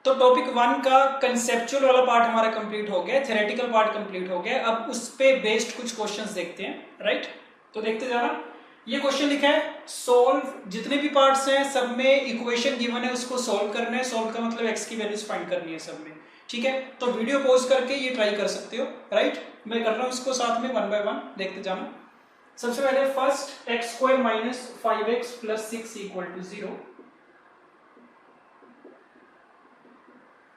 तो टॉपिक 1 का कंसेप्चुअल वाला पार्ट हमारा कंप्लीट हो गया, थ्योरेटिकल पार्ट कंप्लीट हो गया। अब उस पे बेस्ड कुछ क्वेश्चंस देखते हैं, राइट। तो देखते जाना। ये क्वेश्चन लिखा है सोल्व, जितने भी पार्ट्स हैं सब में इक्वेशन गिवन है, उसको सोल्व करना है। सोल्व का मतलब एक्स की वैल्यूज फाइंड करनी है सब में, ठीक है। तो वीडियो पॉज करके ये ट्राई कर सकते हो, राइट। मैं कर रहा हूँ इसको साथ में 1 बाय 1 देखते जाना। सबसे पहले first x square minus 5x plus 6 equal to 0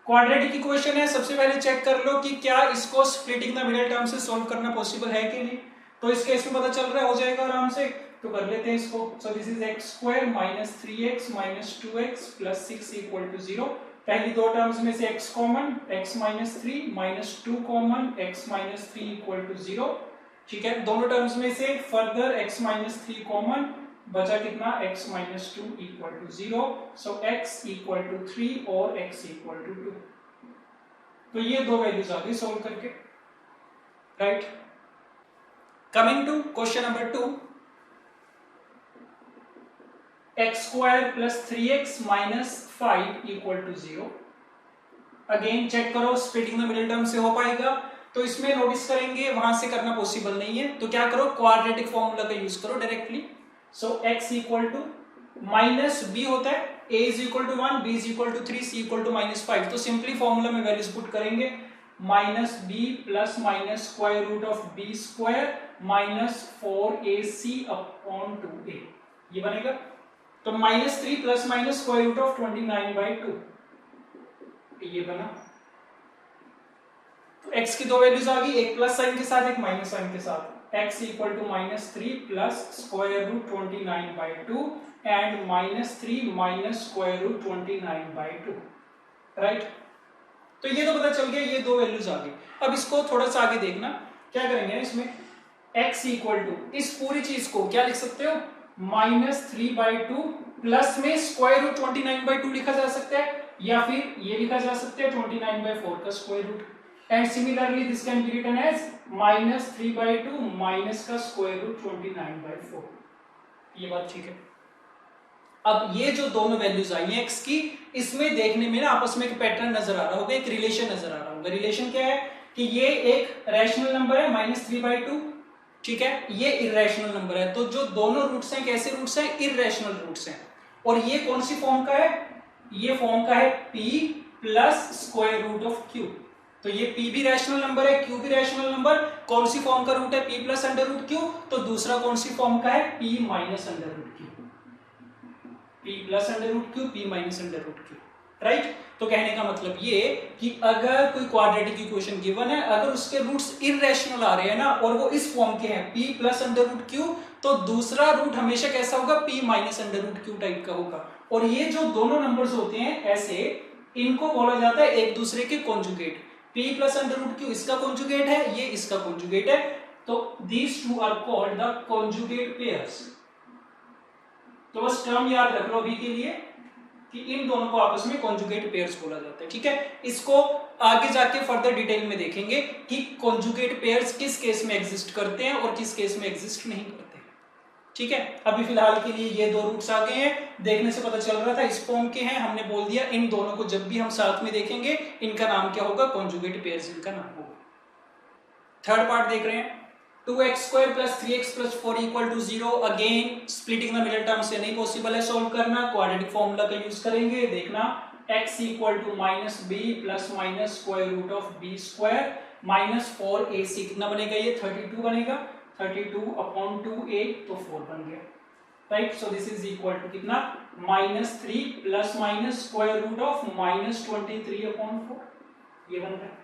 quadratic equation है। सबसे पहले चेक कर लो कि क्या इसको स्प्लिटिंग द मिडिल टर्म से सॉल्व करना पॉसिबल है कि नहीं। तो इस केस में पता चल रहा है, हो जाएगा आराम से। तो कर लेते हैं इसको। So this is x square minus 3x minus 2x plus 6 equal to 0। पहली दो टर्म्स में से x common, x minus 3 minus 2 common, x minus 3 equal to 0, ठीक है। दोनों टर्म्स में से फर्दर x माइनस 3 कॉमन, बचा कितना x minus 2 equal to 0। So x equal to 3 और x इक्वल टू 2। तो ये दो वैल्यूज आ गई सोल्व करके, right. Coming to question number 2, x square plus 3x minus 5 equal to 0। Again check करो splitting the middle term से हो पाएगा। तो इसमें नोटिस करेंगे वहां से करना पॉसिबल नहीं है, तो क्या करो क्वाड्रेटिक फॉर्मूला का यूज करो directly. So x equal to minus b होता है, a is equal to 1, b is equal to 3, c equal to minus 5। तो सिंपली फॉर्मूला में वैल्यूज पुट करेंगे, minus b plus minus square root of b square minus 4ac upon 2a, ये बनेगा। तो minus 3 plus minus square root of 29/2, ये बना। तो x की दो वैल्यूज आ गई, एक प्लस साइन के साथ एक माइनस साइन के साथ। x equal to minus 3 plus square root 29/2 and minus 3 minus square root 29/2, right. तो ये तो पता चल गया, ये दो वैल्यूज आ गई। अब इसको थोड़ा सा आगे देखना, क्या करेंगे इसमें। x इक्वल टू इस पूरी चीज को क्या लिख सकते हो, माइनस 3/2 प्लस में स्क्वायर रूट 29/2 लिखा जा सकता है, या फिर ये लिखा जा सकता है 29/4 का square root. And similarly this can be written as minus 3/2 minus का स्क्वायर रूट 29/4। ये बात ठीक है। अब ये जो दोनों वैल्यूज आई हैं x की, इसमें देखने में ना आपस में एक पैटर्न नजर आ रहा होगा, एक रिलेशन नजर आ रहा होगा। रिलेशन क्या है कि ये एक रैशनल नंबर है माइनस 3/2, ठीक है, ये इरेशनल नंबर है। तो जो दोनों रूट्स हैं कैसे रूट्स हैं, इरेशनल रूट्स हैं। और ये कौन सी फॉर्म का है, ये फॉर्म का है p plus square root of q। तो ये p भी रैशनल नंबर है, q भी रैशनल नंबर। कौन सी फॉर्म का रूट है, p plus under root q। तो दूसरा कौन सी फॉर्म का है, p minus under root q, p plus under root q, p minus under root q, right. तो कहने का मतलब ये कि अगर कोई क्वाड्रेटिक इक्वेशन गिवन है, अगर उसके रूट्स इरेशनल आ रहे हैं ना, और वो इस फॉर्म के हैं p plus under root q, तो दूसरा रूट हमेशा कैसा होगा, p minus under root q type का होगा। और ये जो दोनों नंबर्स होते हैं ऐसे, इनको बोला जाता है एक दूसरे के conjugate. p plus under root q इसका कॉन्जुगेट है, ये इसका कॉन्जुगेट है। तो these two are called the conjugate pairs. तो बस टर्म याद रख लो अभी के लिए कि इन दोनों को आपस में कॉन्जुगेट पेयर्स बोला जाता है, ठीक है। इसको आगे जाके फर्दर डिटेल में देखेंगे कि कॉन्जुगेट पेयर्स किस केस में एग्जिस्ट करते हैं और किस केस में एग्जिस्ट नहीं करते, ठीक है। अभी फिलहाल के लिए ये दो रूट्स आ गए हैं, देखने से पता चल रहा था इस फॉर्म के हैं, हमने बोल दिया। इन दोनों को जब भी हम साथ में देखेंगे इनका नाम क्या होगा, कॉन्जुगेट पेयर्स इनका नाम होगा। थर्ड पार्ट देख रहे हैं, 2x square plus 3x plus 4 equal to 0। Again splitting the middle term से नहीं पॉसिबल है सोल्व करना, क्वाड्रेटिक फॉर्मूला का यूज करेंगे। देखना x equal to minus b plus minus square root of b square minus 4ac, कितना बनेगा ये 32 बनेगा, 32 अपॉन 2a, तो 4 बन गया, right. So this is equal to कितना, minus 3 plus minus square root of minus 23 upon 4, ये बन रहा है।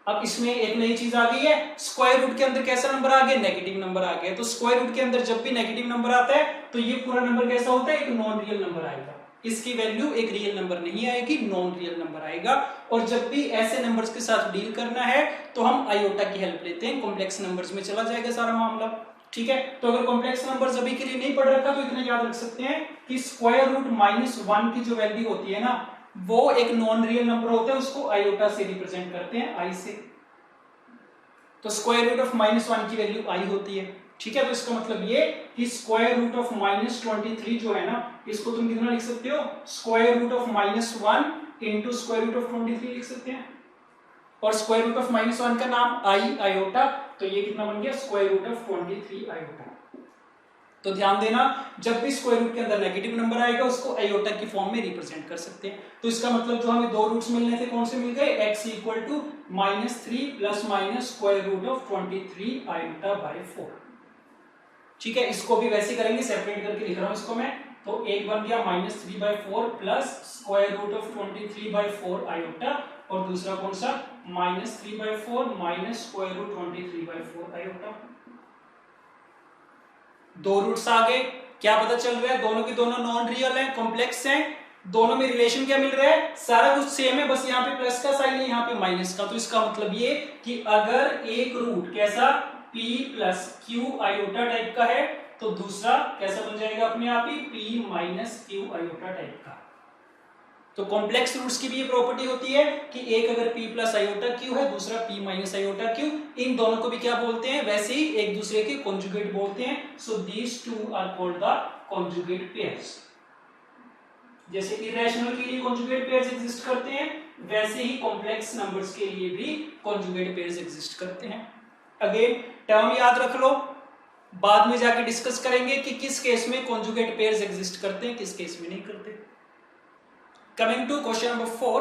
अब इसमें एक नई चीज आ गई है, स्क्वायर रूट के अंदर कैसा नंबर आ गया, नेगेटिव नंबर आ गया। तो स्क्वायर रूट के अंदर जब भी नेगेटिव नंबर आता है तो ये पूरा नंबर कैसा होता है, एक नॉन रियल नंबर आएगा। इसकी वैल्यू एक रियल नंबर नहीं आएगी, नॉन रियल नंबर आएगा। और जब भी ऐसे नंबर्स के साथ डील करना है तो हम आयोटा की हेल्प लेते हैं, कॉम्प्लेक्स नंबर्स में चला जाएगा सारा मामला, ठीक है। तो अगर कॉम्प्लेक्स नंबर्स अभी के लिए नहीं पढ़ रखा तो इतना याद रख सकते हैं कि स्क्वायर रूट -1 की जो वैल्यू होती है ना, वो एक नॉन रियल नंबर होता है, उसको आयोटा से रिप्रेजेंट करते हैं, आई से। तो स्क्वायर रूट ऑफ -1 की वैल्यू आई होती है, ठीक है। तो इसका मतलब ये कि स्क्वायर रूट ऑफ -23 जो है ना, इसको तुम कितना लिख सकते हो, square root of -1 into square root of 23 लिख सकते हैं, और स्क्वायर रूट ऑफ -1 का नाम आयोटा, तो ये कितना बन गया स्क्वायर रूट ऑफ 23 आयोटा। तो ध्यान देना, जब भी स्क्वायर रूट के अंदर नेगेटिव नंबर आएगा उसको आयोटा की फॉर्म में रिप्रेजेंट कर सकते हैं। तो इसका मतलब जो हमें दो रूट्स मिलने थे कौन से मिल गए, x equal to -3 plus minus square root of 23 iota by 4। ठीक है, इसको भी वैसे करेंगे, सेपरेट करके लिख रहा हूं इसको मैं। तो एक बन गया -3/4 plus square root of 23/4 iota, और दूसरा कौन सा -3/4 माइनस स्क्वायर रूट 23/4 आयोटा। दो रूट्स आ गए, क्या पता चल रहा है, दोनों की दोनों नॉन रियल हैं, कॉम्प्लेक्स हैं, दोनों में रिलेशन क्या मिल रहा है, सारा कुछ सेम है, बस यहाँ पे प्लस का साइन है, यहाँ पे माइनस का। तो इसका मतलब ये कि अगर एक रूट कैसा p plus Q iota type का है तो दूसरा कैसा बन जाएगा अपने आप ही p minus Q iota type का। तो कॉम्प्लेक्स रूट्स की भी ये प्रॉपर्टी होती है कि एक अगर p प्लस आयोटा क्यू है, दूसरा p माइनस आयोटा क्यू, इन दोनों को भी क्या बोलते हैं, वैसे ही एक दूसरे के कॉन्जुगेट बोलते हैं। So these two are called the conjugate pairs. जैसे इरेशनल के लिए कॉन्जुगेट पेयर्स एग्जिस्ट करते हैं, वैसे ही कॉम्प्लेक्स नंबर्स के लिए भी कॉन्जुगेट पेयर्स एग्जिस्ट करते हैं। अगेन टर्म याद रख लो, बाद में जाके डिस्कस करेंगे कि किस केस में कॉन्जुगेट पेयर्स एग्जिस्ट करते हैं, किस केस में नहीं करते। कमिंग टू क्वेश्चन नंबर 4,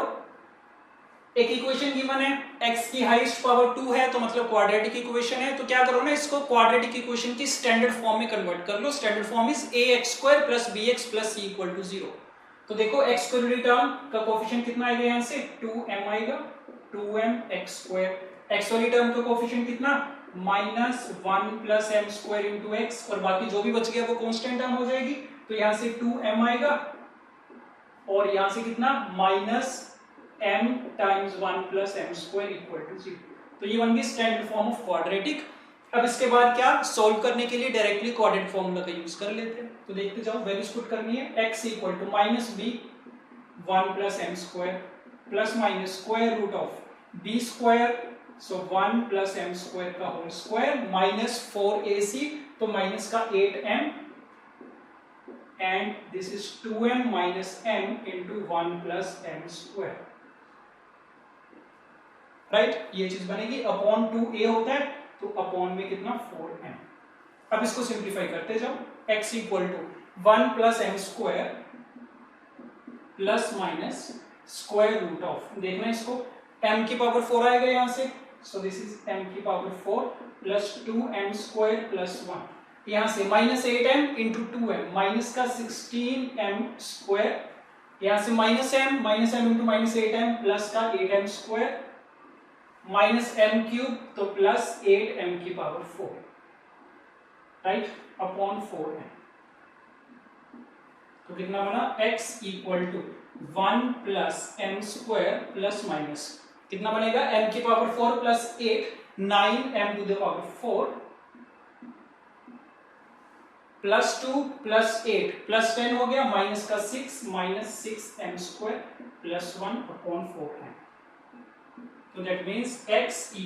एक इक्वेशन गिवन है, x की हाईएस्ट पावर 2 है, तो मतलब क्वाड्रेटिक इक्वेशन है। तो क्या करो ना, इसको क्वाड्रेटिक इक्वेशन की स्टैंडर्ड फॉर्म में कन्वर्ट कर लो। Standard form is ax² + bx + c = 0। तो देखो x² टर्म का कोएफिशिएंट कितना आएगा, यहां से 2m आएगा, 2m x²। x वाली टर्म का कोएफिशिएंट कितना -1 + m² × x, और बाकी जो भी बच गया वो कांस्टेंट टर्म हो जाएगी। तो यहां से 2m आएगा, और यहां से कितना -m × 1 + m² = 0। तो ये बन गई स्टैंडर्ड फॉर्म ऑफ क्वाड्रेटिक। अब इसके बाद क्या, सॉल्व करने के लिए डायरेक्टली क्वाड्रेटिक फॉर्मूला का यूज कर लेते हैं। तो देखते जाओ, वैल्यूज पुट करनी है। x = -b 1 + m² plus minus square root of b², so 1 + m² का होल स्क्वायर माइनस 4ac, तो माइनस का 8m, and this is 2m minus m into 1 plus m²। Right, ये चीज बनेगी। अपॉन 2a होता है, तो अपॉन में कितना 4m। अब इसको सिंप्लीफाई करते जाओ। x = 1 + m² plus minus square root of, देखना इसको, m की पावर 4 आएगा यहां से, सो दिस इज m की पावर 4 प्लस 2m² प्लस 1, यहां से -8m × 2m, माइनस का 16m², यहां से -m × -8m प्लस का 8m² माइनस m³ तो प्लस 8m की पावर 4, राइट, अपॉन 4m। तो कितना बना, x = 1 + m² प्लस माइनस कितना बनेगा, m की power 4 plus 8, 9m⁴ plus 2 plus 8 plus 10 हो गया, माइनस का 6 minus 6m² plus 1 upon 4m। तो that means x =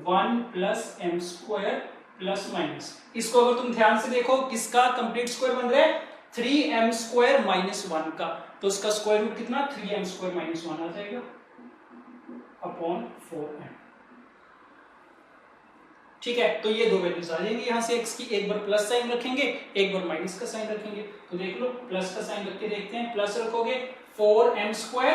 1 + m² plus minus, इसको अगर तुम ध्यान से देखो किसका कंप्लीट स्क्वायर बन रहा है, 3m² माइनस 1 का, तो उसका स्क्वायर रूट कितना 3m² माइनस 1 आ जाएगा अपॉन 4m। ठीक है, तो ये दो वैल्यूज आ जाएंगी यहां से x की, एक बार प्लस साइन रखेंगे, एक बार माइनस का साइन रखेंगे। तो देख लो, प्लस का साइन रख के देखते हैं, प्लस रखोगे 4m²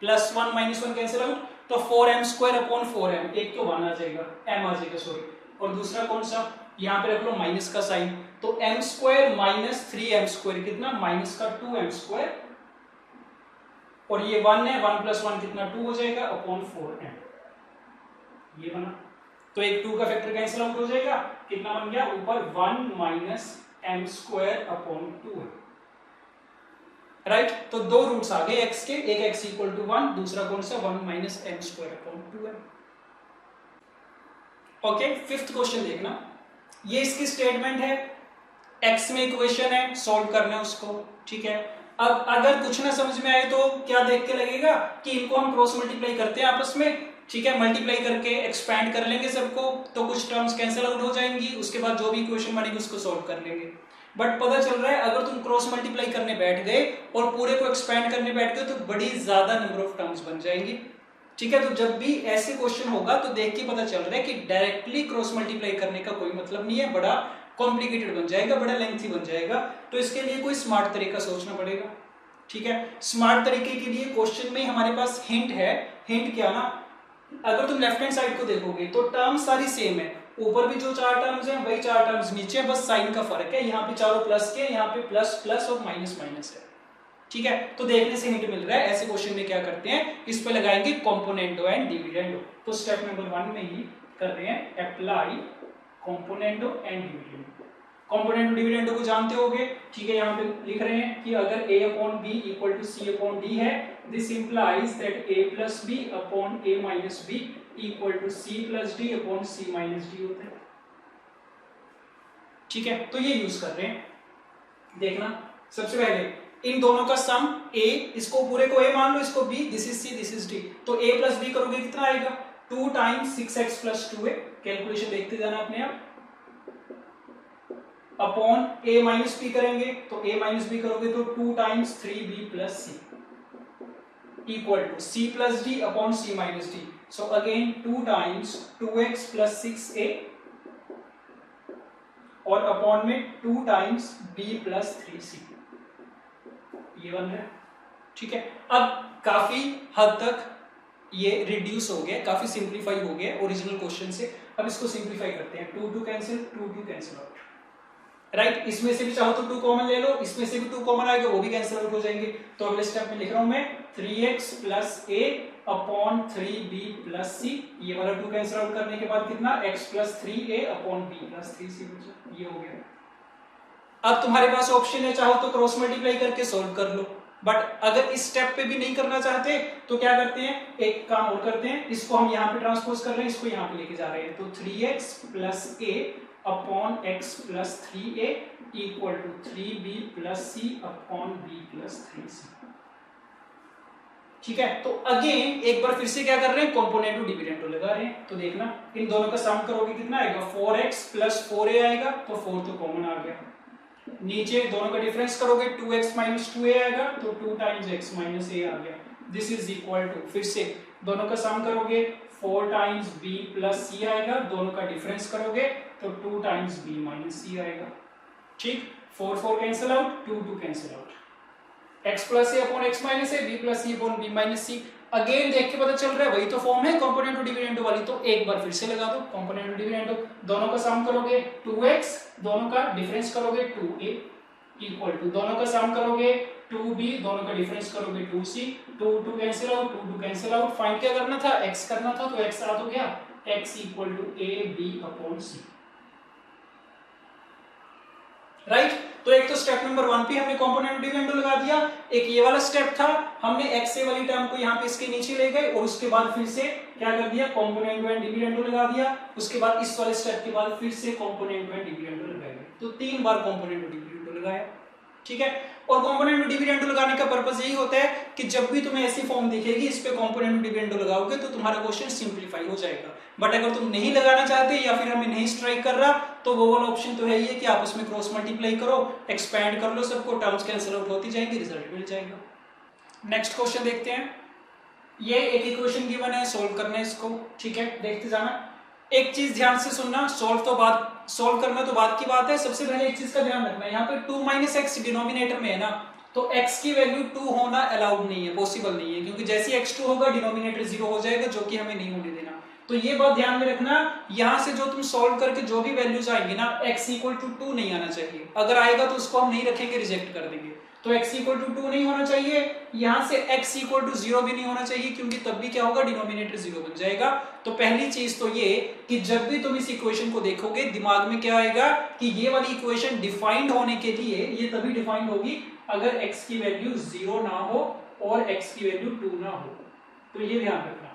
plus 1 minus 1 cancel out, तो 4m² अपॉन 4m, एक तो 1 आ जाएगा, m आ जाएगा सॉरी, और दूसरा कौन सा, यहाँ पे रख लो माइनस का साइन, तो m² माइनस 3m² कितना माइनस का 2m², और ये 1 है, 1 + 1 कितना 2 हो जाएगा अपॉन 4m, ये बना। तो एक 2 का फैक्टर कैंसिल आउट हो जाएगा, कितना बन गया ऊपर 1 माइनस m² अपॉन 2, राइट। तो दो रूट्स आ गए x के, एक x = 1, दूसरा कौन सा 1 माइनस m² अपॉन 2 है। ओके, फिफ्थ क्वेश्चन देखना, ये इसकी स्टेटमेंट है, x में इक्वेशन है, सॉल्व करना है उसको, ठीक है। अब अगर कुछ ना समझ में आए तो क्या देख के लगेगा कि इनको हम क्रॉस मल्टीप्लाई करते हैं आपस में, ठीक है, मल्टीप्लाई करके एक्सपैंड कर लेंगे सबको, तो कुछ टर्म्स कैंसिल आउट हो जाएंगी, उसके बाद जो भी इक्वेशन बनेगी उसको सॉल्व कर लेंगे। बट पता चल रहा है अगर तुम क्रॉस मल्टीप्लाई करने बैठ गए और पूरे को एक्सपेंड करने बैठ गए तो बड़ी ज्यादा नंबर ऑफ टर्म्स बन जाएंगी। ठीक है, तो जब भी ऐसे क्वेश्चन होगा तो देख के पता चल रहा है कि डायरेक्टली क्रॉस मल्टीप्लाई करने का कोई मतलब नहीं है, बड़ा कॉम्प्लिकेटेड बन जाएगा, बड़ा लेंथी बन जाएगा। तो इसके लिए कोई स्मार्ट तरीका सोचना पड़ेगा। ठीक है, स्मार्ट तरीके के लिए क्वेश्चन में हमारे पास हिंट है। हिंट क्या ना, अगर तुम लेफ्ट हैंड साइड को देखोगे तो टर्म सारी सेम है, ऊपर भी जो 4 टर्म्स हैं वही 4 टर्म्स नीचे, बस साइन का फर्क है। यहाँ पे चारों प्लस के, यहाँ पे प्लस प्लस और माइनस माइनस है। ठीक है, तो देखने से हिंट मिल रहा है। ऐसे क्वेश्चन में क्या करते हैं, इस पे लगाएंगे कंपोनेंडो एंड डिविडेंडो। तो स्टेप नंबर 1 में ही कर रहे हैं apply componendo and dividendo. Componendo dividendo को जानते होगे। ठीक है, यहाँ पे लिख रहे हैं कि अगर a upon b equal to c upon d है, this implies that a plus b upon a minus b equal to c plus d upon c minus d होता है। ठीक है, तो ये यूज कर रहे हैं। देखना, सबसे पहले इन दोनों का सम a, इसको पूरे को a मान लो, इसको b, this is c, this is d। तो a प्लस b करोगे कितना आएगा, 2 times 6x plus 2a। Calculation देखते जाना अपने आप। अपॉन a माइनस b करेंगे तो a माइनस b करोगे तो 2 times 3b plus c equal to c plus d upon c minus d। So again 2 times 2x plus 6a और upon में 2 टाइम्स b प्लस 3c, ये बन रहा है। ठीक है, अब काफी हद तक ये रिड्यूस हो गया, काफी सिंप्लीफाई हो गया ओरिजिनल क्वेश्चन से। अब इसको सिंप्लीफाई करते हैं, 2 कैंसिल, 2 कैंसिल आउट। राइट, इसमें से भी चाहो तो 2 कॉमन ले लो, इसमें से भी 2 कॉमन आएगा, वो भी कैंसिल आउट हो जाएंगे। तो अगले स्टेप में लिख रहा हूं मैं 3x plus a upon 3b plus c। ये वाला 2 कैंसिल आउट करने के बाद कितना, x plus 3a upon b plus 3c बचा। ये हो गया। अब तुम्हारे पास ऑप्शन है, चाहो तो क्रॉस मल्टीप्लाई करके सॉल्व कर लो, बट अगर इस स्टेप पे भी नहीं करना चाहते तो क्या करते हैं, एक काम और करते हैं, इसको हम यहाँ पे ट्रांसपोज कर रहे हैं, इसको यहाँ पे लेके जा रहे हैं। तो 3x plus a upon x plus 3a equal to 3b plus c upon b plus 3c। ठीक है, तो अगेन एक बार फिर से क्या कर रहे हैं, कंपोनेंडो डिविडेंडो लगा रहे हैं। तो देखना, इन दोनों का सम करोगे कितना आएगा, 4x प्लस 4a आएगा, तो 4 तो कॉमन आ गया। नीचे दोनों का डिफरेंस करोगे 2x माइनस 2a आएगा, तो 2 टाइम्स x माइनस a आ गया। दिस इज इक्वल टू, फिर से दोनों का सम करोगे 4 टाइम्स b प्लस c आएगा, दोनों का डिफरेंस करोगे तो 2 टाइम्स b माइनस c आएगा। ठीक, 4 4 cancel out, 2 2 cancel out. x plus a upon x minus a, b plus c upon b minus c। Again देख के पता चल रहा है वही तो फॉर्म है कंपोनेंडो डिविडेंडो वाली। तो एक बार फिर से लगा दो कंपोनेंडो डिविडेंडो। दोनों का सम करोगे 2x, दोनों का डिफरेंस करोगे 2a इक्वल टू, दोनों का सम करोगे 2b, दोनों का डिफरेंस करोगे 2c। 2 2 cancel out, 2 2 cancel out. Find क्या करना था, x करना था, तो x आ तो गया, x equal to a b upon c। Right, तो एक तो स्टेप नंबर 1 पे हमने कंपोनेंट डिविडेंडो लगा दिया। एक ये वाला स्टेप था, हमने x से वाली टर्म को यहाँ पे इसके नीचे ले गए और उसके बाद फिर से क्या कर दिया, कंपोनेंट एंड डिविडेंडो लगा दिया। उसके बाद इस वाले स्टेप के बाद फिर से कंपोनेंट एंड डिविडेंडो लगाएंगे। तो 3 बार कंपोनेंट एंड डिविडेंडो लगाया। ठीक है, और कंपोनेंट एंड डिविडेंडो लगाने का पर्पस यही होता है कि जब भी तुम्हें ऐसी फॉर्म दिखेगी इस पे कंपोनेंट एंड डिविडेंडो लगाओगे तो तुम्हारा क्वेश्चन सिंपलीफाई हो जाएगा। बट अगर तुम नहीं लगाना चाहते या फिर हमें नहीं स्ट्राइक कर रहा तो वो वाला ऑप्शन तो है ही है कि आप उसमें क्रॉस मल्टीप्लाई करो, एक्सपैंड कर लो सबको, टर्म्स कैंसिल आउट होती जाएंगी, रिजल्ट मिल जाएगा। नेक्स्ट क्वेश्चन देखते हैं। ये एक इक्वेशन गिवन है, सोल्व करना है इसको। ठीक है, देखते जाना। एक चीज ध्यान से सुनना, सोल्व करना तो बात की बात है। सबसे पहले एक चीज का ध्यान रखना है, यहाँ पे 2 माइनस एक्स डिनोमिनेटर में है ना, तो x की वैल्यू 2 होना अलाउड नहीं है, पॉसिबल नहीं है, क्योंकि जैसे ही x2 होगा डिनोमिनेटर 0 हो जाएगा, जो कि हमें नहीं होने देना। तो ये बात ध्यान में रखना, यहाँ से जो तुम सॉल्व करके जो भी वैल्यूज आएंगे ना, x इक्वल टू 2 नहीं आना चाहिए। अगर आएगा तो उसको हम नहीं रखेंगे, रिजेक्ट कर देंगे। तो x इक्वल टू 2 नहीं होना चाहिए, यहाँ से x इक्वल टू 0 भी नहीं होना चाहिए, क्योंकि तब भी क्या होगा, डिनोमिनेटर 0 बन जाएगा। तो पहली चीज तो ये कि जब भी तुम इस इक्वेशन को देखोगे दिमाग में क्या आएगा कि ये वाली इक्वेशन डिफाइंड होने के लिए ये तभी डिफाइंड होगी अगर x की वैल्यू 0 ना हो और x की वैल्यू 2 ना हो। तो ये ध्यान रखना,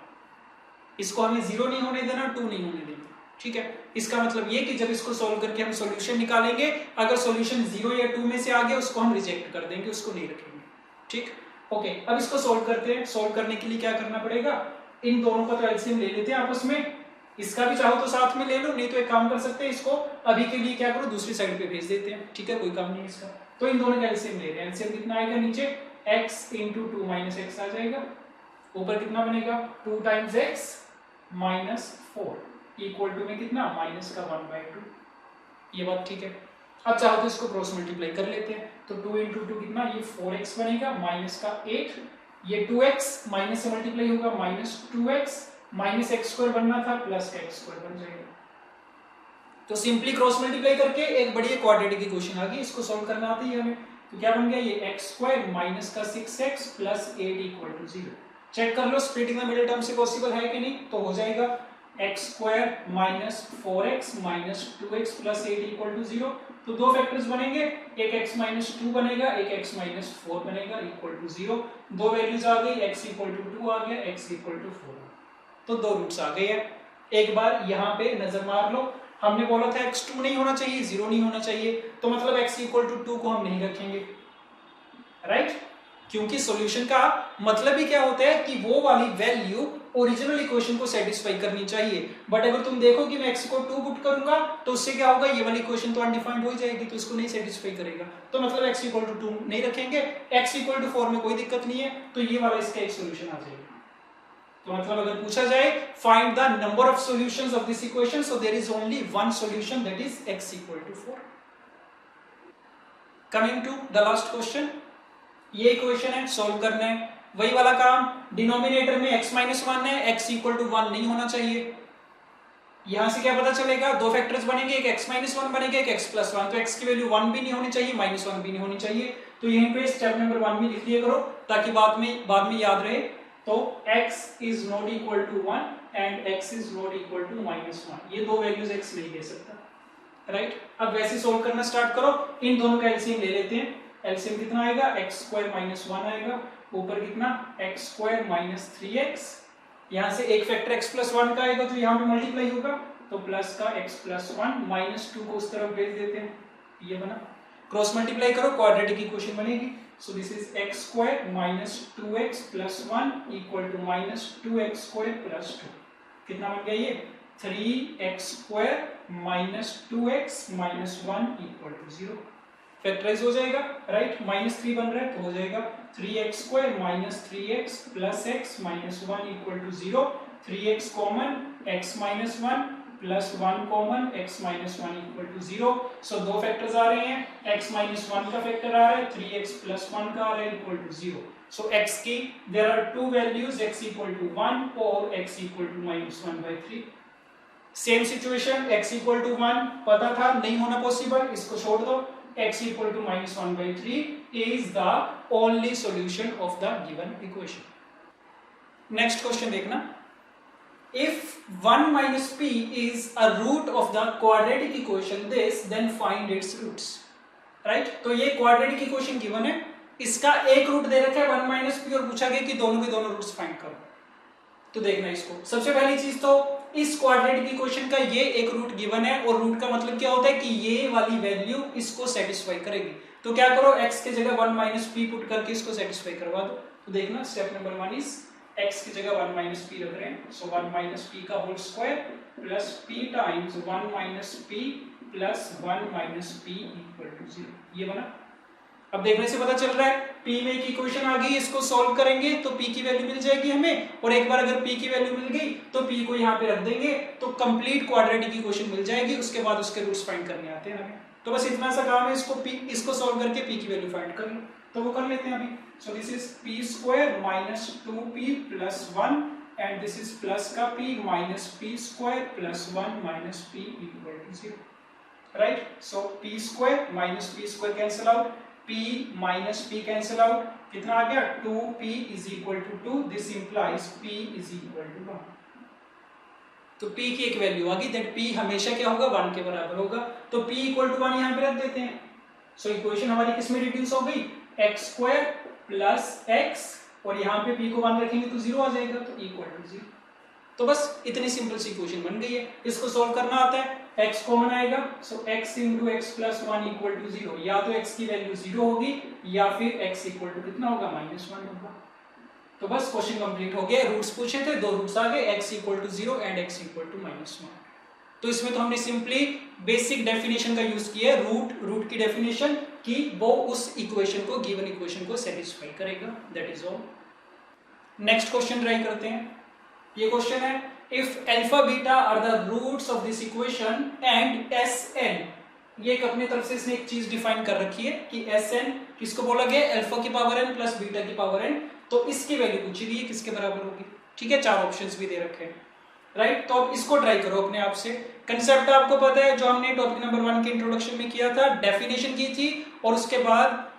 इसको हमें 0 नहीं होने देना, 2 नहीं होने देना। ठीक है, इसका मतलब ये कि जब इसको सॉल्व करके हम सॉल्यूशन निकालेंगे, अगर सॉल्यूशन 0 या 2 में से आ गया उसको हम रिजेक्ट कर देंगे, उसको नहीं रखेंगे। ठीक, ओके, अब इसको सॉल्व करते हैं। सॉल्व करने के लिए क्या करना पड़ेगा, इन दोनों का तो एलसीएम ले लेते हैं आपस में। इसका भी चाहो तो साथ में ले लो, नहीं तो एक काम कर सकते हैं, इसको अभी के लिए क्या करो दूसरी साइड पे भेज देते हैं, ठीक है, कोई काम नहीं है इसका। तो इन दोनों का एलसीएम ले रहे हैं, एलसीएम कितना आएगा, नीचे x इंटू 2 माइनस एक्स आ जाएगा, ऊपर कितना बनेगा 2 times x minus 4 equal to में कितना माइनस का 1/2, ये बात ठीक है। अब चाहो तो इसको क्रॉस मल्टीप्लाई कर लेते हैं, तो 2 इंटू 2 कितना, ये 4x बनेगा, माइनस का 8, ये 2x माइनस से मल्टीप्लाई होगा, minus 2x, minus x square बनना था, प्लस का एक्स स्क्वायर बन जाएगा। तो सिंपली क्रॉस मल्टीप्लाई करके एक बढ़िया क्वाड्रेटिक इक्वेशन आ गई, इसको सॉल्व करना आती है हमें। तो क्या बन गया, ये एक्स स्क्वायर माइनस का 6x plus 8 equal to 0। Check कर लो स्प्लिटिंग द मिडिल टर्म से पॉसिबल है कि नहीं, तो हो जाएगा x square minus 4x minus 2x plus 8 equal to 0। तो दो फैक्टर्स बनेंगे, एक x माइनस 2 बनेगा, एक x माइनस 4 बनेगा इक्वल टू 0। दो वैल्यूज आ गई, x इक्वल टू 2 आ गया, x इक्वल टू 4, तो दो रूट्स आ गए हैं। एक बार यहाँ पे नजर मार लो, हमने बोला था x2 नहीं होना चाहिए, 0 नहीं होना चाहिए, तो मतलब x इक्वल टू 2 को हम नहीं रखेंगे, राइट? क्योंकि सॉल्यूशन का मतलब ही क्या होता है कि वो वाली वैल्यू ओरिजिनल इक्वेशन को सेटिस्फाई करनी चाहिए। बट अगर तुम देखो कि मैं x को 2 पुट करूंगा तो उससे क्या होगा, ये वाली इक्वेशन तो अनडिफाइंड हो जाएगी, तो इसको नहीं सेटिस्फाई करेगा, तो मतलब x इक्वल टू 2 नहीं रखेंगे। x इक्वल टू 4 में कोई दिक्कत नहीं है, तो ये वाला इसका एक सॉल्यूशन आ जाएगा। तो मतलब अगर पूछा जाए find the number of solutions of this equation, so there is only one solution, that is x equal to 4। Coming to the last question, ये इक्वेशन है, सॉल्व करना है, वही वाला काम। डिनोमिनेटर में x माइनस 1 है, x इक्वल टू 1 नहीं होना चाहिए। यहां से क्या पता चलेगा, दो फैक्टर्स बनेंगे, एक x माइनस 1 बनेगा, एक x प्लस 1, तो x की वैल्यू 1 भी नहीं होनी चाहिए, माइनस 1 भी नहीं होनी चाहिए। तो यहीं पे स्टेप नंबर 1 में लिख दिया करो, ताकि बाद में याद रहे। तो x is not equal to 1 and x is not equal to minus 1, ये दो वैल्यूज x नहीं ले सकता, राइट? अब वैसे सोल्व करना स्टार्ट करो, इन दोनों का एलसीएम ले लेते हैं। एलसीएम कितना आएगा, एक्स स्क्वायर माइनस 1 आएगा, ऊपर कितना एक्स स्क्वायर माइनस 3x, यहाँ से एक फैक्टर x प्लस 1 का आएगा जो यहाँ पे मल्टीप्लाई होगा, तो प्लस का x प्लस 1, माइनस 2 को उस तरफ भेज देते हैं, ये बना। क्रॉस मल्टीप्लाई करो, क्वाड्रेटिक इक्वेशन बनेगी। So this is x square minus 2x plus 1 equal to minus 2x square plus 2, कितना बन गया ये 3x square minus 2x minus 1 equal to 0। Factorise हो जाएगा, राइट? माइनस 3 बन रहा है, तो हो जाएगा 3x square minus 3x plus x minus 1 equal to 0। 3x common, x minus 1 plus 1 common, x minus 1 equal to 0। So दो फैक्टर्स आ रहे हैं, x माइनस 1 का फैक्टर आ रहा है, 3x प्लस 1 का आ रहा है इक्वल टू 0। सो x की there are two values, x equal to 1 और x equal to minus 1/3। Same situation, x equal to 1 पता था नहीं होना पॉसिबल, इसको छोड़ दो, x equal to minus 1/3 is the only solution of the given equation. Next question देखना, if 1 minus p is a root of the quadratic equation this, then find its roots, right? तो ये quadratic equation given है, इसका एक root दे रखा है 1 minus p और पूछा गया कि दोनों के दोनों रूट्स फाइंड करो। तो देखना इसको, सबसे पहली चीज तो इस क्वाड्रेटिक इक्वेशन का ये एक रूट गिवन है, और रूट का मतलब क्या होता है कि ये वाली वैल्यू इसको सेटिस्फाई करेगी। तो क्या करो, x के जगह 1 माइनस p पुट करके इसको सेटिस्फाई करवा दो। तो देखना स्टेप नंबर 1 इज x की जगह 1 माइनस p रख रहे हैं, सो 1 माइनस p का whole square plus p times 1 minus p plus 1 minus p equal to 0, ये बना। अब देखने से पता चल रहा है p में एक इक्वेशन आ गई, इसको सॉल्व करेंगे तो p की वैल्यू मिल जाएगी हमें, और एक बार अगर p की वैल्यू मिल गई तो p को यहाँ पे रख देंगे, तो कंप्लीट क्वाड्रेटिक इक्वेशन मिल जाएगी। उसके बाद उसके रूट्स फाइंड करने आते हैं हमें, तो बस इतना सा काम है, इसको सॉल्व करके p की वैल्यू फाइंड कर लो, तो वो कर लेते हैं अभी। So this is p square minus 2p plus 1 and this is plus का p minus p square plus 1 minus p equal to 0, right? So p square minus p square cancel out, p minus p cancel out, कितना आ गया 2p is equal to 2, this implies p is equal to 1। तो p की एक value आ गई, that p हमेशा क्या होगा 1 के बराबर होगा, तो p इक्वल टू 1 यहाँ पे रख देते हैं। सो इक्वेशन हमारी किस में रिड्यूस हो गई, x स्क्वायर प्लस x, और यहाँ पे p को 1 रखेंगे तो 0 आ जाएगा, तो इक्वल टू 0। तो बस इतनी सिंपल सी इक्वेशन बन गई है। इसको सॉल्व करना आता है, x कॉमन आएगा, so x into x plus 1 equal to 0, या तो x की वैल्यू 0 होगी या फिर x इक्वल टू कितना होगा -1 होगा। तो बस क्वेश्चन कंप्लीट हो गया। रूट्स पूछे थे, दो रूट्स आ गए, x equal to 0 and x equal to -1। तो इसमें तो हमने सिंपली बेसिक डेफिनेशन का यूज किया है, रूट की डेफिनेशन, कि वो उस इक्वेशन को, गिवन इक्वेशन को सेटिस्फाई करेगा, that is all. Next question try करते हैं। ये क्वेश्चन है, if alpha beta are the roots of this equation and S N, ये एक अपनी तरफ से इसने एक चीज डिफाइन कर रखी है कि एस एन किसको बोला गया, अल्फा की पावर एन प्लस बीटा की पावर एन, तो इसकी वैल्यू पूछी गई है किसके बराबर होगी। ठीक है, चार ऑप्शंस भी दे रखे हैं, राइट। तो अब इसको ट्राई करो अपने आप से। कंसेप्ट आपको पता है, जो हमने टॉपिक नंबर 1 के इंट्रोडक्शन में किया था, डेफिनेशन की थी और उसके बाद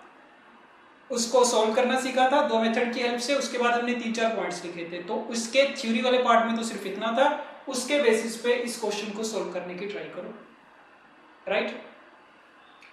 उसको सॉल्व करना सीखा था दो मेथड की हेल्प से। उसके बाद हमने 3-4 पॉइंट्स लिखे थे, तो उसके थ्योरी वाले पार्ट में तो सिर्फ इतना था, उसके बेसिस पे इस क्वेश्चन को सॉल्व करने की ट्राई करो, राइट।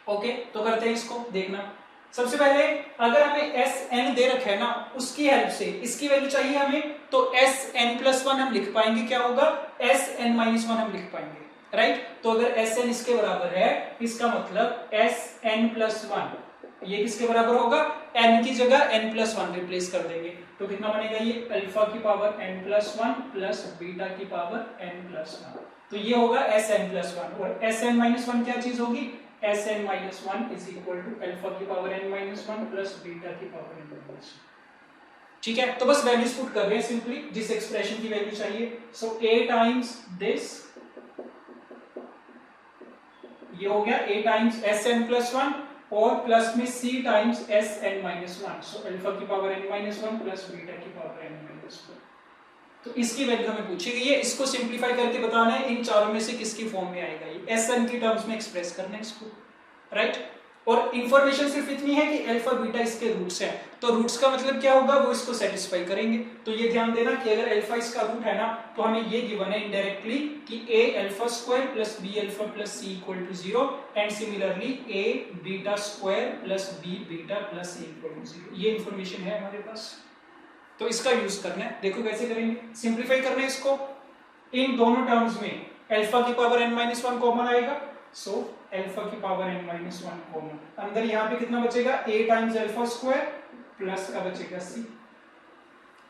ओके, तो करते हैं इसको। देखना, सबसे पहले अगर हमें एस एन दे रखा है ना, उसकी हेल्प से इसकी वैल्यू चाहिए हमें, तो एस एन प्लस 1 हम लिख पाएंगे, क्या होगा, एस एन माइनस 1 हम लिख पाएंगे, राइट। तो अगर एस एन इसके बराबर है, इसका मतलब एस एन प्लस 1 ये किसके बराबर होगा, n की जगह n प्लस 1 रिप्लेस कर देंगे, तो कितना बनेगा, ये अल्फा की power n plus 1 plus beta की पावर n प्लस 1, तो ये होगा एस एन प्लस 1। और एस एन माइनस 1 क्या चीज होगी, S N minus 1 is equal to alpha की power n minus 1 plus beta की पावर n माइनस 1। ठीक है, तो बस वैल्यूज पुट कर रहे हैं सिंपली, जिस एक्सप्रेशन की वैल्यू चाहिए। सो a टाइम्स दिस, ये हो गया a times S N plus 1 और प्लस में c times S N minus 1, so alpha की power n minus 1 plus beta की पावर n माइनस 1। तो इसकी वैल्यू हमें पूछी गई है, इसको सिंपलीफाई करके बताना है इन चारों में से किसकी फॉर्म में आएगा, ये एस एन की टर्म्स में एक्सप्रेस करना है इसको, राइट। और इंफॉर्मेशन सिर्फ इतनी है कि अल्फा बीटा इसके रूट्स हैं, तो रूट्स का मतलब क्या होगा, वो इसको सेटिस्फाई करेंगे। तो ये ध्यान देना कि अगर अल्फा इसका रूट है ना, तो हमें ये गिवन है इनडायरेक्टली कि a alpha square plus b alpha plus c equal to 0 and similarly a beta square plus b beta plus c equal to 0, ये इंफॉर्मेशन है हमारे पास, तो इसका यूज करना है। देखो कैसे करेंगे, सिंपलीफाई करना है इसको। इन दोनों टर्म्स में अल्फा की पावर n माइनस 1 कॉमन आएगा, सो अल्फा की पावर n माइनस 1 कॉमन, अंदर यहाँ पे कितना बचेगा, a times alpha square plus का बचेगा c,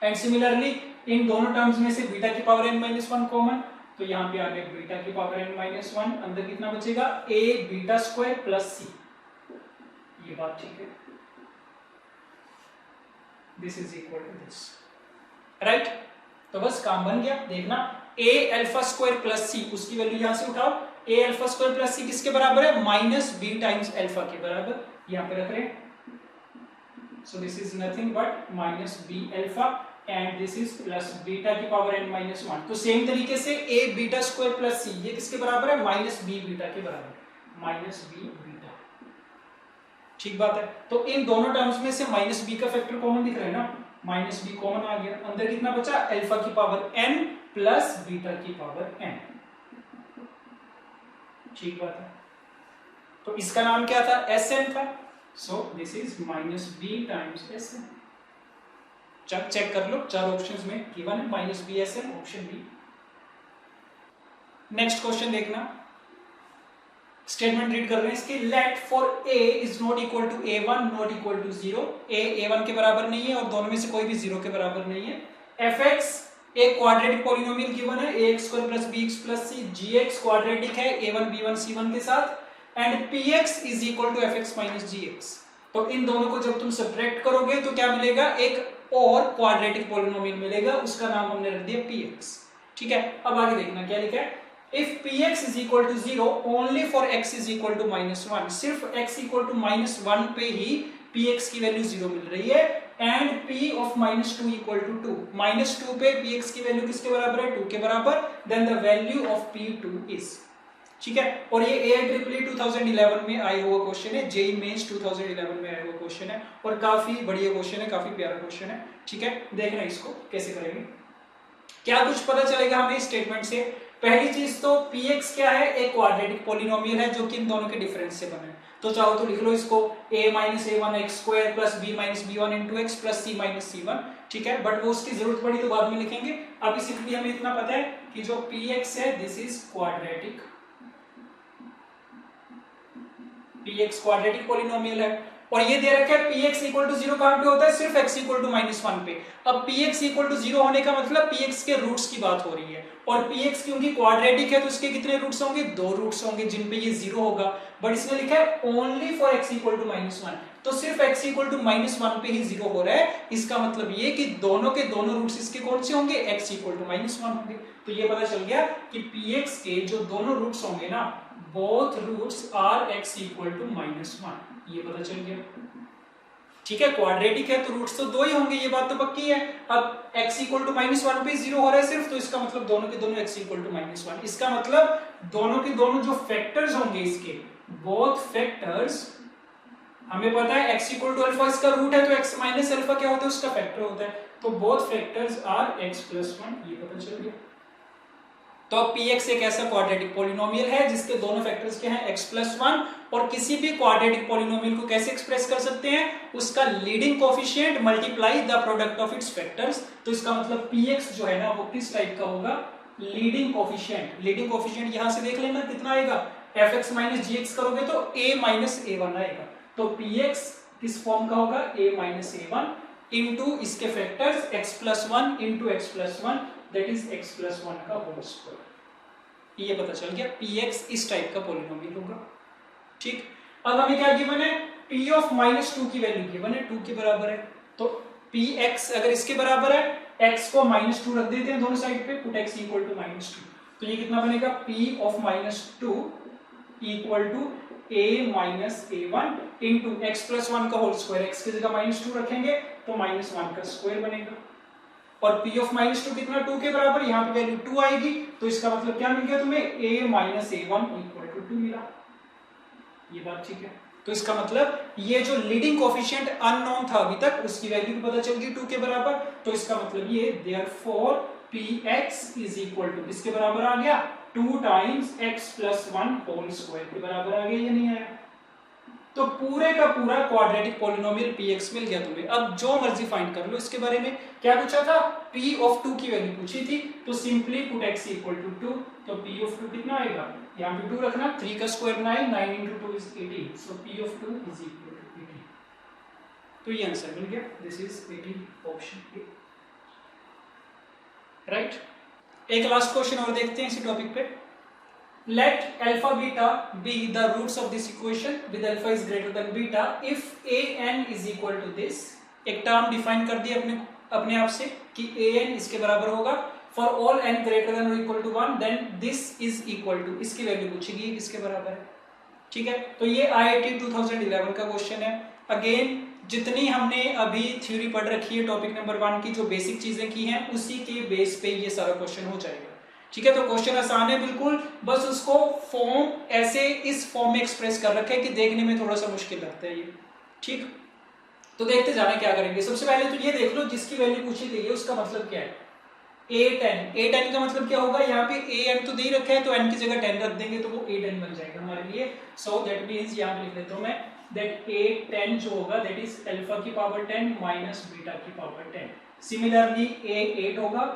एंड सिमिलरली इन दोनों टर्म्स में से बीटा की पावर n माइनस 1 कॉमन, तो यहाँ पे आ गया बीटा की पावर n माइनस 1, अंदर कितना बचेगा, a beta square plus c, ये बात ठीक है, this is equal to this, right. तो बस काम बन गया। देखना, a alpha square plus c, उसकी वैल्यू यहां से उठाओ, a alpha square plus c किसके बराबर है, माइनस b टाइम्स अल्फा के बराबर, यहां पे रख रहे हैं, सो this is nothing but minus b alpha and this is plus beta की पावर n माइनस 1। तो सेम तरीके से a beta square plus c ये किसके बराबर है, माइनस b बीटा के बराबर, माइनस b बीटा, ठीक बात है। तो इन दोनों टर्म्स में से माइनस b का फैक्टर कॉमन दिख रहा है ना, माइनस b कॉमन आ गया, अंदर कितना बचा, अल्फा की पावर n प्लस बीटा की पावर n, ठीक बात है। तो इसका नाम क्या था, Sn था, so this is minus b times Sn। Check कर लो, चार ऑप्शंस में गिवन है minus b Sn, option B. Next question देखना, स्टेटमेंट रीड कर रहे हैं इसकी, let for a is not equal to a1 not equal to 0, a1 के बराबर नहीं है और दोनों में से कोई भी 0 के बराबर नहीं है, fx एक क्वाड्रेटिक पॉलिनोमियल गिवन है, ax square plus bx plus c, gx quadratic है a1 b1 c1 के साथ, and px is equal to fx minus gx। तो इन दोनों को जब तुम सब्ट्रैक्ट करोगे तो क्या मिलेगा, एक और क्वाड्रेटिक पॉलिनोमियल मिलेगा, उसका नाम हमने रख दिया px, ठीक है। अब आगे देखना क्या लिखा है, if px is equal to 0 only for x is equal to -1, सिर्फ x equal to -1 पे ही px की वैल्यू 0 मिल रही है, and p of -2 equal to 2, -2 पे px की वैल्यू किसके बराबर है, 2 के बराबर, then the value of p2 is, ठीक है। और ये AIEEE 2011 में आया हुआ क्वेश्चन है, JEE मेंस 2011 में आया हुआ क्वेश्चन है, और काफी बढ़िया क्वेश्चन है, काफी प्यारा क्वेश्चन है, ठीक है। देखना इसको कैसे करेंगे, क्या कुछ पता चलेगा हमें स्टेटमेंट से। पहली चीज तो px क्या है, एक क्वाड्रेटिक पॉलिनोमियल है जो कि इन दोनों के डिफरेंस से बना है, तो चाहो तो लिख लो इसको a minus a1 x square plus b minus b1 into x plus c minus c1, ठीक है। बट वो उसकी जरूरत पड़ी तो बाद में लिखेंगे, अभी सिंपली हमें इतना पता है कि जो px है this is quadratic, px quadratic polynomial है, और ये दे रखा है px इक्वल टू 0 कहां पे होता है, सिर्फ x इक्वल टू -1 पे। अब px इक्वल टू 0 होने का मतलब px के रूट्स की बात हो रही है, और px क्योंकि क्वाड्रेटिक है तो इसके कितने रूट्स होंगे, 2 रूट्स होंगे जिन पे ये 0 होगा। बट इसने लिखा है only for x equal to -1, तो सिर्फ x इक्वल टू -1 पे ही 0 हो रहा है। इसका मतलब ये कि दोनों के दोनों रूट्स इसके कौन से होंगे, x इक्वल टू -1 होंगे। तो ये पता चल गया कि px के जो दोनों रूट्स होंगे ना, both roots are x equal to -1, ये पता चल गया। ठीक है, क्वाड्रेटिक है तो रूट्स तो 2 ही होंगे, ये बात तो पक्की है। अब x इक्वल टू -1 पे 0 हो रहा है सिर्फ, तो इसका मतलब दोनों के दोनों x इक्वल टू -1। इसका मतलब दोनों के दोनों जो फैक्टर्स होंगे इसके, बोथ फैक्टर्स, हमें पता है x इक्वल टू अल्फा इसका रूट है, तो x माइनस अल्फा क्या होता है, उसका फैक्टर होता है। तो both factors are x plus 1, ये पता चल गया। तो अब px एक ऐसा क्वाड्रेटिक पॉलिनोमियल है जिसके दोनों फैक्टर्स क्या हैं, x प्लस 1। और किसी भी क्वाड्रेटिक पॉलिनोमियल को कैसे एक्सप्रेस कर सकते हैं, उसका leading coefficient multiply the product of its factors. तो इसका मतलब px जो है ना वो किस टाइप का होगा, लीडिंग कोफिशिएंट। लीडिंग कोफिशिएंट यहां से देख लेना कितना आएगा, fx माइनस gx करोगे तो a माइनस a1 आएगा। तो px किस फॉर्म का होगा, a माइनस a1 इंटू इसके factors x plus 1 into x plus 1, that is x plus 1 का होल स्क्वायर। ये पता चल गया px इस टाइप का पॉलिनोमियल होगा। ठीक, अब हमें क्या गिवन है, p ऑफ -2 की वैल्यू गिवन है 2 के बराबर है। तो px अगर इसके बराबर है, x को -2 रख देते हैं दोनों साइड पे, पुट x इक्वल टू -2, तो ये कितना बनेगा, p of -2 equal to a minus a1 into x plus 1 का होल स्क्वायर। x की जगह -2 रखेंगे तो -1 का स्क्वायर बनेगा। और p ऑफ -2 कितना, 2 के बराबर, यहाँ पे वैल्यू 2 आएगी, तो इसका मतलब क्या मिल गया तुम्हें, a minus a1 equal to 2 मिला। ये बात ठीक है। तो इसका मतलब ये जो लीडिंग कोफिशिएंट अननोन था अभी तक, उसकी वैल्यू भी पता चल गई 2 के बराबर। तो इसका मतलब ये therefore px is equal to किसके बराबर आ गया, 2 times x plus 1 whole square के बराबर आ गया, ये नहीं आया। तो पूरे का पूरा क्वाड्रेटिक पॉलिनोमियल px मिल गया तुम्हें। अब जो मर्जी फाइंड कर लो इसके बारे में। क्या पूछा था, p ऑफ 2 की वैल्यू पूछी थी, तो simply put x equal to 2, तो p ऑफ 2 कितना आएगा, यहाँ पे 2 रखना, 3 का square 9, 9 into 2 is 18, so p of 2 is equal to 18। तो ये आंसर मिल गया, this is 18 option A, right. एक लास्ट क्वेश्चन और देखते हैं इसी टॉपिक पे। Let alpha beta be the roots of this equation with alpha is greater than beta if a n is equal to this। एक term define कर दी अपने आप से कि a n इसके बराबर होगा, for all n greater than or equal to 1 then this is equal to, इसकी वैल्यू पूछेगी किसके बराबर है। ठीक है, तो ये IIT 2011 का क्वेश्चन है। अगेन जितनी हमने अभी थ्योरी पढ़ रखी है टॉपिक नंबर 1 की, जो बेसिक चीजें की हैं उसी के बेस पे ये सारा क्वेश्चन हो जाएगा। ठीक है, तो क्वेश्चन आसान है बिल्कुल, बस उसको फॉर्म ऐसे इस फॉर्म में एक्सप्रेस कर रखा है कि देखने में थोड़ा सा मुश्किल लगता है ये। ठीक, तो देखते जाना क्या करेंगे। सबसे पहले तो ये देख लो जिसकी वैल्यू पूछी गई है उसका मतलब क्या है, a10 का मतलब क्या होगा, यहाँ पे an तो दे ही रखा है तो n की जगह 10 रख देंगे तो वो a10 बन जाएगा हमारे लिए। सो दैट मींस यहाँ पे लिख देता हूँ मैं, दैट a10 जो होगा दैट इज अल्फा की पावर 10 माइनस बीटा की पावर 10। सिमिलरली a8 होगा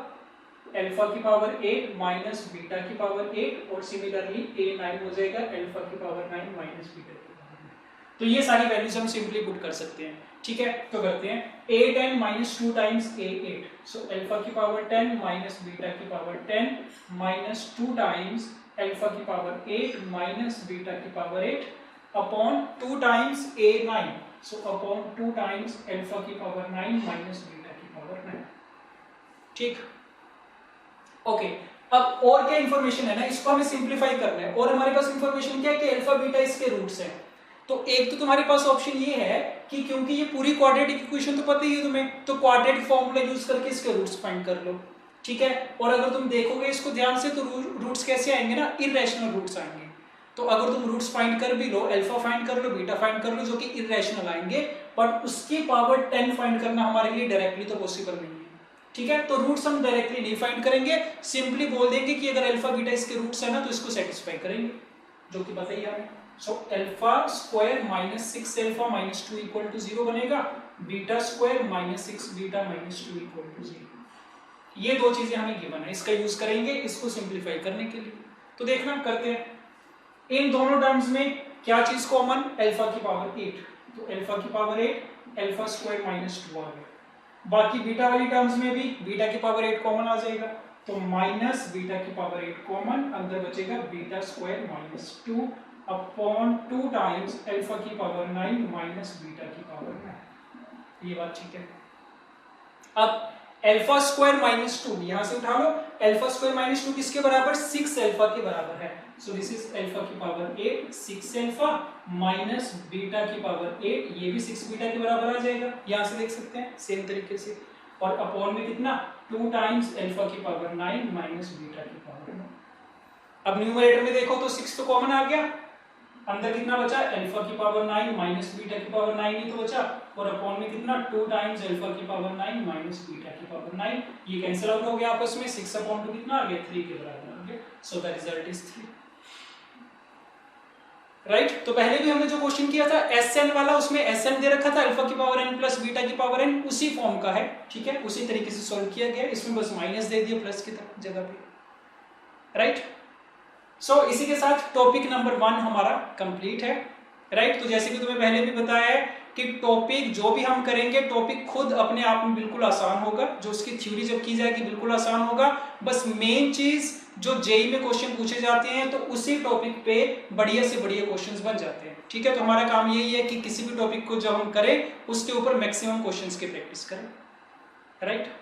अल्फा की पावर 8 माइनस बीटा की पावर 8, और सिमिलरली a9 हो जाएगा अल्फा की पावर 9 माइनस बीटा की पावर 9। तो ये सारी वैल्यूज हम सिंपली पुट कर सकते हैं। ठीक है, तो करते हैं a10 माइनस 2 टाइम्स a8, सो अल्फा की पावर 10 माइनस बीटा की पावर 10 माइनस 2 टाइम्स अल्फा की पावर 8 माइनस बीटा की power 8 upon 2 times a9, so upon 2 times alpha की पावर 9 माइनस बीटा की पावर 9। ठीक, ओके, अब और क्या इंफॉर्मेशन है ना, इसको हमें सिंपलीफाई करना है। और हमारे पास इंफॉर्मेशन क्या है कि अल्फा बीटा इसके रूट्स हैं। तो एक तो तुम्हारे पास ऑप्शन ये है कि क्योंकि ये पूरी क्वाड्रेटिक इक्वेशन तो पता ही है तुम्हें, तो क्वाड्रेटिक फॉर्मूला यूज करके इसके रूट्स फाइंड कर लो। ठीक है, और अगर तुम देखोगे इसको ध्यान से तो रूट्स कैसे आएंगे ना, इररेशनल रूट्स आएंगे। तो अगर तुम रूट्स फाइंड कर भी लो, अल्फा फाइंड कर लो, बीटा फाइंड कर लो, जो कि इररेशनल आएंगे, बट उसकी पावर 10 फाइंड करना हमारे लिए डायरेक्टली तो पॉसिबल नहीं है। ठीक है, तो रूट्स हम डायरेक्टली नहीं फाइंड करेंगे, सिंपली बोल देंगे कि अगर अल्फा बीटा इसके रूट्स है ना तो इसको सेटिस्फाई करेंगे, जो कि पता ही है हमें। So alpha square minus 6 alpha minus 2 equal to 0 बनेगा, beta square minus 6 beta minus 2 equal to 0। ये दो चीजें हमें गिवन है, इसका यूज करेंगे इसको सिंप्लीफाई करने के लिए। तो देखना करते हैं इन दोनों टर्म्स में क्या चीज कॉमन, अल्फा की पावर 8, तो अल्फा की पावर 8 अल्फा स्क्वायर माइनस 2 आ गया। बाकी बीटा वाली टर्म्स में भी बीटा की पावर 8 कॉमन आ जाएगा, तो माइनस बीटा की पावर 8 कॉमन, अंदर बचेगा beta square minus 2 upon 2 times alpha की पावर 9 माइनस बीटा की पावर 9। ये बात ठीक है। अब अल्फा स्क्वायर माइनस 2 यहां से उठा लो, अल्फा स्क्वायर माइनस 2 किसके बराबर, 6 अल्फा के बराबर है। सो दिस इज अल्फा की पावर 8 6 अल्फा माइनस बीटा की पावर 8, ये भी 6 बीटा के बराबर आ जाएगा, यहां से देख सकते हैं सेम तरीके से। और अपॉन में कितना 2 टाइम्स अल्फा की पावर 9 माइनस बीटा की पावर 9। अब न्यूमरेटर में देखो तो 6 तो कॉमन आ गया, अंदर कितना बचा अल्फा की पावर 9 माइनस बीटा की पावर 9 ही तो बचा, और अपॉन में कितना 2 टाइम्स अल्फा की पावर 9 माइनस बीटा की पावर 9, ये कैंसिल आउट हो गया आपस में, 6 अपॉन 2 कितना आ गया 3 के बराबर आ गया। So the result is 3। Right, तो पहले भी हमने जो क्वेश्चन किया था Sn वाला, उसमें Sn दे रखा था अल्फा की पावर n प्लस बीटा की पावर n, उसी फॉर्म का है, ठीक है, उसी तरीके से सॉल्व किया गया, इसमें बस माइनस दे दिया प्लस की जगह पे। राइट, सो इसी के साथ टॉपिक नंबर 1 हमारा कंप्लीट है। राइट, तो जैसे कि तुम्हें पहले भी बताया है कि टॉपिक जो भी हम करेंगे, टॉपिक खुद अपने आप में बिल्कुल आसान होगा, जो उसकी थ्योरी जब की जाएगी बिल्कुल आसान होगा। बस मेन चीज जो जेई में क्वेश्चन पूछे जाते हैं तो उसी टॉपिक पे बढ़िया से बढ़िया क्वेश्चंस बन जाते हैं, ठीक है। तो हमारा काम यही है कि किसी भी टॉपिक को जब हम करें उसके ऊपर मैक्सिमम क्वेश्चंस की प्रैक्टिस करें। राइट।